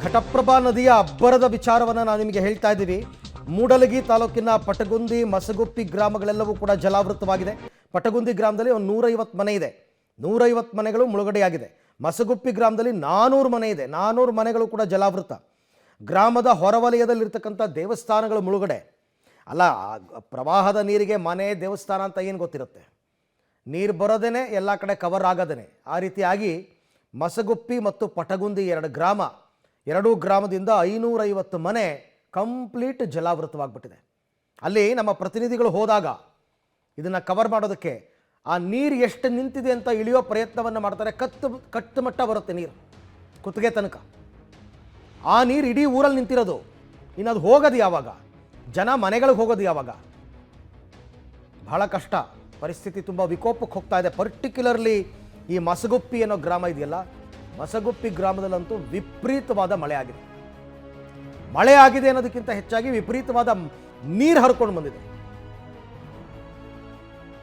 ಘಟಪ್ರಭಾ ನದಿಯ ಅಬ್ಬರದ ವಿಚಾರವನ್ನು ನಾವು ನಿಮಗೆ ಹೇಳ್ತಾ ಇದ್ದೀವಿ. ಮೂಡಲಗಿ ತಾಲೂಕಿನ ಪಟಗುಂದಿ, ಮಸಗುಪ್ಪಿ ಗ್ರಾಮಗಳೆಲ್ಲವೂ ಕೂಡ ಜಲಾವೃತವಾಗಿದೆ. ಪಟಗುಂದಿ ಗ್ರಾಮದಲ್ಲಿ ಒಂದು 150 ಮನೆ ಇದೆ. 150 ಮನೆಗಳು ಮುಳುಗಡೆಯಾಗಿದೆ. ಮಸಗುಪ್ಪಿ ಗ್ರಾಮದಲ್ಲಿ 400 ಮನೆ ಇದೆ. 400 ಮನೆಗಳು ಕೂಡ ಜಲಾವೃತ. ಗ್ರಾಮದ ಹೊರವಲಯದಲ್ಲಿರ್ತಕ್ಕಂಥ ದೇವಸ್ಥಾನಗಳು ಮುಳುಗಡೆ. ಅಲ್ಲ, ಪ್ರವಾಹದ ನೀರಿಗೆ ಮನೆ ದೇವಸ್ಥಾನ ಅಂತ ಏನು ಗೊತ್ತಿರುತ್ತೆ? ನೀರು ಬರೋದೇ ಎಲ್ಲ ಕಡೆ ಕವರ್ ಆಗೋದೇ. ಆ ರೀತಿಯಾಗಿ ಮಸಗುಪ್ಪಿ ಮತ್ತು ಪಟಗುಂದಿ ಎರಡೂ ಗ್ರಾಮದಿಂದ 550 ಮನೆ ಕಂಪ್ಲೀಟ್ ಜಲಾವೃತವಾಗಿಬಿಟ್ಟಿದೆ. ಅಲ್ಲಿ ನಮ್ಮ ಪ್ರತಿನಿಧಿಗಳು ಹೋದಾಗ ಇದನ್ನು ಕವರ್ ಮಾಡೋದಕ್ಕೆ ಆ ನೀರು ಎಷ್ಟು ನಿಂತಿದೆ ಅಂತ ಇಳಿಯೋ ಪ್ರಯತ್ನವನ್ನು ಮಾಡ್ತಾರೆ. ಕತ್ತು ಮಟ್ಟ ಬರುತ್ತೆ ನೀರು, ಕುತ್ತಿಗೆ ತನಕ. ಆ ನೀರು ಇಡೀ ಊರಲ್ಲಿ ನಿಂತಿರೋದು. ಇನ್ನು ಅದು ಹೋಗೋದು ಯಾವಾಗ? ಜನ ಮನೆಗಳಿಗೆ ಹೋಗೋದು ಯಾವಾಗ? ಬಹಳ ಕಷ್ಟ. ಪರಿಸ್ಥಿತಿ ತುಂಬ ವಿಕೋಪಕ್ಕೆ ಹೋಗ್ತಾ ಇದೆ. ಪರ್ಟಿಕ್ಯುಲರ್ಲಿ ಈ ಮಸಗುಪ್ಪಿ ಅನ್ನೋ ಗ್ರಾಮ ಇದೆಯಲ್ಲ, ಮಸಗುಪ್ಪಿ ಗ್ರಾಮದಲ್ಲಂತೂ ವಿಪರೀತವಾದ ಮಳೆ ಆಗಿದೆ. ಮಳೆ ಆಗಿದೆ ಅನ್ನೋದಕ್ಕಿಂತ ಹೆಚ್ಚಾಗಿ ವಿಪರೀತವಾದ ನೀರು ಹರ್ಕೊಂಡು ಬಂದಿದೆ.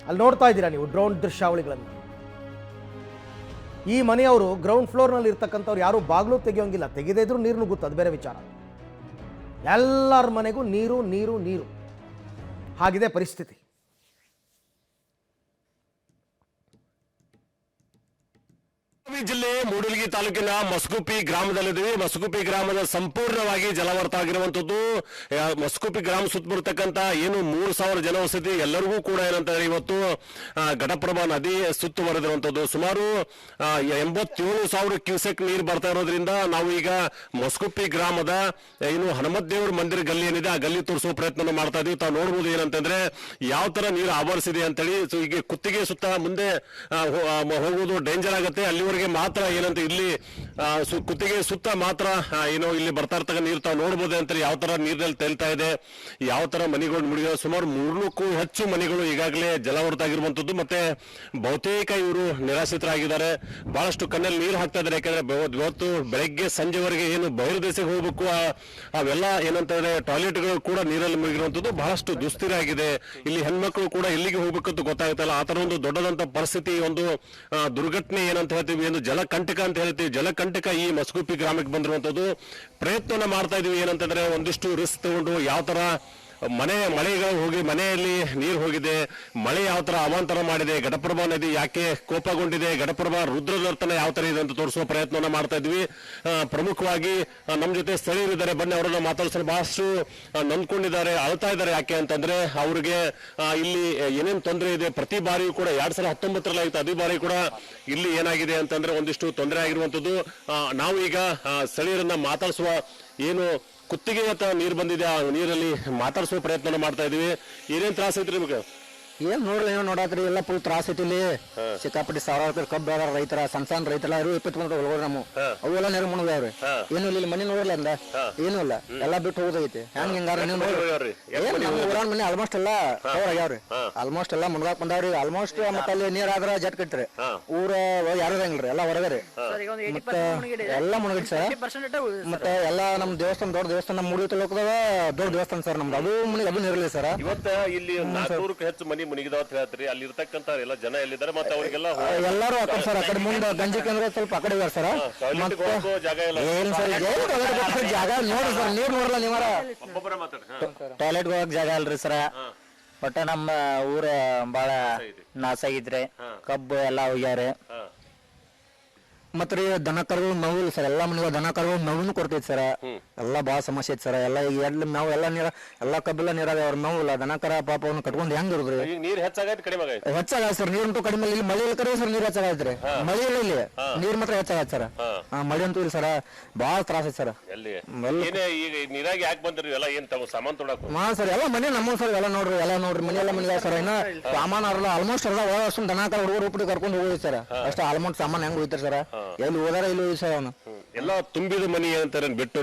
ಅಲ್ಲಿ ನೋಡ್ತಾ ಇದ್ದೀರಾ ನೀವು ಡ್ರೋನ್ ದೃಶ್ಯಾವಳಿಗಳನ್ನು. ಈ ಮನೆಯವರು ಗ್ರೌಂಡ್ ಫ್ಲೋರ್ನಲ್ಲಿ ಇರ್ತಕ್ಕಂಥವ್ರು ಯಾರು ಬಾಗಿಲು ತೆಗೆಯೋಂಗಿಲ್ಲ. ತೆಗೆದೇ ಇದ್ರೂ ನೀರು ನುಗ್ಗುತ್ತೆ, ಅದು ಬೇರೆ ವಿಚಾರ. ಎಲ್ಲರ ಮನೆಗೂ ನೀರು ನೀರು ನೀರು ಹಾಗಿದೆ ಪರಿಸ್ಥಿತಿ. ಜಿಲ್ಲೆ ಮೂಡಲಗಿ ತಾಲೂಕಿನ ಮಸಗುಪ್ಪಿ ಗ್ರಾಮದಲ್ಲಿದ್ದೀವಿ. ಮಸಗುಪ್ಪಿ ಗ್ರಾಮದ ಸಂಪೂರ್ಣವಾಗಿ ಜಲಾವೃತ ಆಗಿರುವಂತದ್ದು. ಮಸಗುಪ್ಪಿ ಗ್ರಾಮ ಸುತ್ತಮುತ್ತಕ್ಕಂತ ಏನು 3000 ಜನವಸತಿ ಎಲ್ಲರಿಗೂ ಕೂಡ ಏನಂತಂದ್ರೆ ಇವತ್ತು ಘಟಪ್ರಭಾ ನದಿ ಸುತ್ತುವರೆದಿರುವಂತದ್ದು. ಸುಮಾರು 87,000 ಕ್ಯೂಸೆಕ್ ನೀರು ಬರ್ತಾ ಇರೋದ್ರಿಂದ ನಾವು ಈಗ ಮಸಗುಪ್ಪಿ ಗ್ರಾಮದ ಏನು ಹನುಮತ್ ದೇವ್ರ ಮಂದಿರ ಗಲ್ಲಿ ಏನಿದೆ ಆ ಗಲ್ಲಿ ತೋರಿಸುವ ಪ್ರಯತ್ನ ಮಾಡ್ತಾ ಇದೀವಿ. ತಾವು ನೋಡಬಹುದು ಏನಂತಂದ್ರೆ ಯಾವ ತರ ನೀರು ಆವರಿಸಿದೆ ಅಂತೇಳಿ. ಈಗ ಕುತ್ತಿಗೆ ಸುತ್ತ ಮುಂದೆ ಹೋಗುವುದು ಡೇಂಜರ್ ಆಗುತ್ತೆ. ಅಲ್ಲಿವರೆಗೆ ಮಾತ್ರ ಏನಂತ ಇಲ್ಲಿ ಕುತ್ತಿಗೆ ಸುತ್ತ ಮಾತ್ರ ಏನೋ ಇಲ್ಲಿ ಬರ್ತಾ ಇರ್ತಕ್ಕ ನೀರು ತಾವು ನೋಡಬಹುದು ಅಂತ ಯಾವ ತರ ನೀರಿನಲ್ಲಿ ತೇಲ್ತಾ ಇದೆ, ಯಾವ ತರ ಮನೆಗಳು ಮುಳುಗಿದ. ಸುಮಾರು 300ಕ್ಕೂ ಹೆಚ್ಚು ಮನೆಗಳು ಈಗಾಗಲೇ ಜಲಾವೃತ ಆಗಿರುವಂತದ್ದು. ಮತ್ತೆ ಬಹುತೇಕ ಇವರು ನಿರಾಶ್ರಿತರಾಗಿದ್ದಾರೆ. ಬಹಳಷ್ಟು ಕಣ್ಣಲ್ಲಿ ನೀರು ಹಾಕ್ತಾ ಇದ್ದಾರೆ. ಯಾಕಂದ್ರೆ ಇವತ್ತು ಬೆಳಗ್ಗೆ ಸಂಜೆವರೆಗೆ ಏನು ಬಹಿರ್ದೇಶಕ್ಕೆ ಹೋಗಬೇಕು ಅವೆಲ್ಲ ಏನಂತಂದ್ರೆ ಟಾಯ್ಲೆಟ್ಗಳು ಕೂಡ ನೀರಲ್ಲಿ ಮುಳುಗಿರುವಂತದ್ದು. ಬಹಳಷ್ಟು ದುಸ್ಥಿರ ಆಗಿದೆ. ಇಲ್ಲಿ ಹೆಣ್ಮಕ್ಳು ಕೂಡ ಎಲ್ಲಿಗೆ ಹೋಗ್ಬೇಕಂತ ಗೊತ್ತಾಗುತ್ತಲ್ಲ. ಆ ತರ ಒಂದು ದೊಡ್ಡದಂತ ಪರಿಸ್ಥಿತಿ, ಒಂದು ದುರ್ಘಟನೆ ಏನಂತ ಹೇಳ್ತೀವಿ, ಒಂದು ಜಲಕಂಟಕ ಅಂತ ಹೇಳ್ತೀವಿ. ಜಲಕಂಟಕ ಈ ಮಸಗುಪ್ಪಿ ಗ್ರಾಮಕ್ಕೆ ಬಂದಿರುವಂತದ್ದು. ಪ್ರಯತ್ನ ಮಾಡ್ತಾ ಇದೀವಿ ಏನಂತಂದ್ರೆ ಒಂದಿಷ್ಟು ರಿಸ್ಕ್ ತಗೊಂಡು ಯಾವ ತರ ಮಳೆಗಳು ಹೋಗಿ ಮನೆಯಲ್ಲಿ ನೀರು ಹೋಗಿದೆ, ಮಳೆ ಯಾವ ತರ ಅವಾಂತರ ಮಾಡಿದೆ, ಘಟಪ್ರಭಾ ನದಿ ಯಾಕೆ ಕೋಪಗೊಂಡಿದೆ, ಘಟಪ್ರಭಾ ರುದ್ರ ನರ್ತನ ಯಾವ ತರ ಇದೆ ಅಂತ ತೋರಿಸುವ ಪ್ರಯತ್ನ ಮಾಡ್ತಾ ಇದ್ವಿ. ಪ್ರಮುಖವಾಗಿ ನಮ್ಮ ಜೊತೆ ಸ್ಥಳೀಯರಿದ್ದಾರೆ. ಬನ್ನಿ ಅವರನ್ನ ಮಾತಾಡಿಸಲು. ಬಹಳಷ್ಟು ನೊಂದ್ಕೊಂಡಿದ್ದಾರೆ, ಅಳ್ತಾ ಇದ್ದಾರೆ. ಯಾಕೆ ಅಂತಂದ್ರೆ ಅವ್ರಿಗೆ ಇಲ್ಲಿ ಏನೇನು ತೊಂದರೆ ಇದೆ. ಪ್ರತಿ ಬಾರಿಯೂ ಕೂಡ 2019ರಲ್ಲಿ ಆಯ್ತು, ಅದೇ ಬಾರಿ ಕೂಡ ಇಲ್ಲಿ ಏನಾಗಿದೆ ಅಂತಂದ್ರೆ ಒಂದಿಷ್ಟು ತೊಂದರೆ ಆಗಿರುವಂತದ್ದು. ನಾವು ಈಗ ಸ್ಥಳೀಯರನ್ನ ಮಾತಾಡಿಸುವ ಏನು ಕುತ್ತಿಗೆ ನೀರು ಬಂದಿದೆ ಆ ನೀರಲ್ಲಿ ಮಾತಾಡಿಸುವ ಪ್ರಯತ್ನ ಮಾಡ್ತಾ ಇದೀವಿ. ಏನೇನ್ ತ್ರಾಸ ಐತ್ರಿ ನಿಮ್ಗೆ? ಏನ್ ನೋಡ್ರಿ, ನೀವು ನೋಡಾತ್ರಿ ಎಲ್ಲ ಫುಲ್ ತ್ರಾಸ ಐತಿ ಇಲ್ಲಿ. ಸಿಕ್ಕಾಪಟ್ಟಿ 1000 ಕಬ್ಬು ಬೆಳೆದಾರ ರೈತರ, ಸಣ್ಣ ರೈತರ 20 ಒಳಗೋರಿ ನಮ್ಮ ಅವೆಲ್ಲ ನೆರೆ ಮುಣಗ್ಯಾವ್ರಿ. ಏನು ಇಲ್ಲಿ ಮನೆ ನೋಡ್ರಲ್ಲ ಅಂದ ಏನು ಇಲ್ಲ, ಎಲ್ಲ ಬಿಟ್ಟು ಹೋಗೋದೈತಿ. ಹೆಂಗ್ ಹಿಂಗಾರ ನೀವು ನೋಡ್ರಿ. ನಮ್ಮ ಊರಾನ ಮನೆ ಆಲ್ಮೋಸ್ಟ್ ಎಲ್ಲ ಕವರ್ ಆಗ್ಯಾವ್ರಿ. ಆಲ್ಮೋಸ್ಟ್ ಎಲ್ಲ ಮುಣಗಾಕ್ ಬಂದಾವ್ರಿ. ಆಲ್ಮೋಸ್ಟ್ ಮತ್ತೆ ಅಲ್ಲಿ ನೀರ್ ಆದ್ರ ಜಟ್ ಕಟ್ರಿ ಊರ ಯಾರು ಇರಂಗಿಲ್ರಿ, ಎಲ್ಲ ಹೊರಗರಿ. ಮತ್ತೆ ಎಲ್ಲ ಮುಣಗಿದ್ ಸರ್. ಮತ್ತೆ ಎಲ್ಲ ನಮ್ ದೇವಸ್ಥಾನ ದೊಡ್ಡ ದೇವಸ್ಥಾನ, ಮೂಡಿ ತಾಲೂಕದಾಗ ದೊಡ್ಡ ದೇವಸ್ಥಾನ ಸರ್ ನಮ್ದು. ಅದು ನೀರಿಲ್ಲ ಸರ್. ಇವತ್ತ ಇಲ್ಲಿ 400ಕ್ಕೂ ಹೆಚ್ಚು ಮನಿ ಮುನಿಗಿದಾವ ಅಂತ ಹೇಳ್ತೀರಿ. ಅಲ್ಲಿ ಇರ್ತಕ್ಕಂತ ಎಲ್ಲ ಜನ ಎಲ್ಲಿದ್ದಾರೆ? ಮತ್ತೆ ಅವರಿಗೆಲ್ಲ ಎಲ್ಲರೂ ಆಕಡೆ ಸರ್, ಆ ಕಡೆ ಮುಂದೆ ಗಂಜಿ ಕೇಂದ್ರ ಸ್ವಲ್ಪ ಆ ಕಡೆ ಇದಾರೆ ಸರ್. ಜಾಗ ಇಲ್ಲ ಏನ್ ಸರ್ ಜಾಗ ನೋಡ್ರಿ ಸರ್, ನೀರ್ ನೋಡ್ರಲ್ಲ ನೀವಾರ. ಟಾಯ್ಲೆಟ್ ಹೋಗಕ್ ಜಾಗ ಅಲ್ರಿ ಸರ. ಬಟ್ ನಮ್ಮ ಊರ ಬಾಳ ನಾಶ ಆಗಿದ್ರೆ ಕಬ್ಬು ಎಲ್ಲಾ ಹೋಗ್ಯಾರ. ಮತ್ರಿ ದನ ಕರು ನೋವು ಇಲ್ಲ ಸರ್. ಎಲ್ಲಾ ಮನೆಗೆ ದನ ಕರು ನೋವು ಕೊಡ್ತೈತಿ ಸರ್. ಎಲ್ಲಾ ಬಾಳ ಸಮಸ್ಯೆ ಐತಿ ಸರ್. ಎಲ್ಲ ನಾವು ಎಲ್ಲ ನೀರ ಎಲ್ಲ ಕಬ್ಬೆಲ್ಲ ನೀರಾಗ ಅವ್ರ ನೋವು ಇಲ್ಲ. ದನ ಕರ ಪಾಪ ಅವ್ನ ಕಟ್ಕೊಂಡು ಹೆಂಗ್ ಇರುದ್ರಿ? ನೀರ್ ಹೆಚ್ಚಾಗ ಸರ್. ನೀರಂತೂ ಕಡಿಮೆ ಇಲ್ಲಿ. ಮಳೆ ಇಲ್ಲ ಕರೆ ಸರ್, ನೀರ್ ಹೆಚ್ಚಾಗೈತ್ರಿ. ಮಳೆ ಇಲ್ಲ ಇಲ್ಲಿ, ನೀರ್ ಮಾತ್ರ ಹೆಚ್ಚಾಗೈತೆ ಸರ್. ಮಳೆ ಅಂತೂ ಇಲ್ಲ ಸರ್. ಬಾಳ ತ್ರಾಸ ಐತಿ ಸರ್. ಹಾ ಸರ್, ಎಲ್ಲ ಮನೆ ನಮ್ಮ ಸರ್. ಎಲ್ಲ ನೋಡ್ರಿ ಮನೆ ಎಲ್ಲ ಮನೆ ಸರ್. ಇನ್ನ ಸಾಮಾನ್ ಅವ್ರಲ್ಲ ಆಲ್ಮೋಸ್ಟ್ ಎಲ್ಲ ಒಳಗ ದನ ಕರ ಹುಡುಗರು ಉಪ್ಪಿ ಕರ್ಕೊಂಡು ಹೋಗಿ ಸರ್. ಅಷ್ಟ ಆಲ್ಮೋಸ್ಟ್ ಸಾಮಾನ್ ಹೆಂಗ್ ಹೋಯ್ತಾರ ಸರ್. ಎಲ್ಲಿ ಹೋದಾರ ಇಲ್ಲಿ ಸರ್ ಅವನು ಎಲ್ಲ ತುಂಬಿದ ಮನಿ ಅಂತಾರೆ ಬಿಟ್ಟು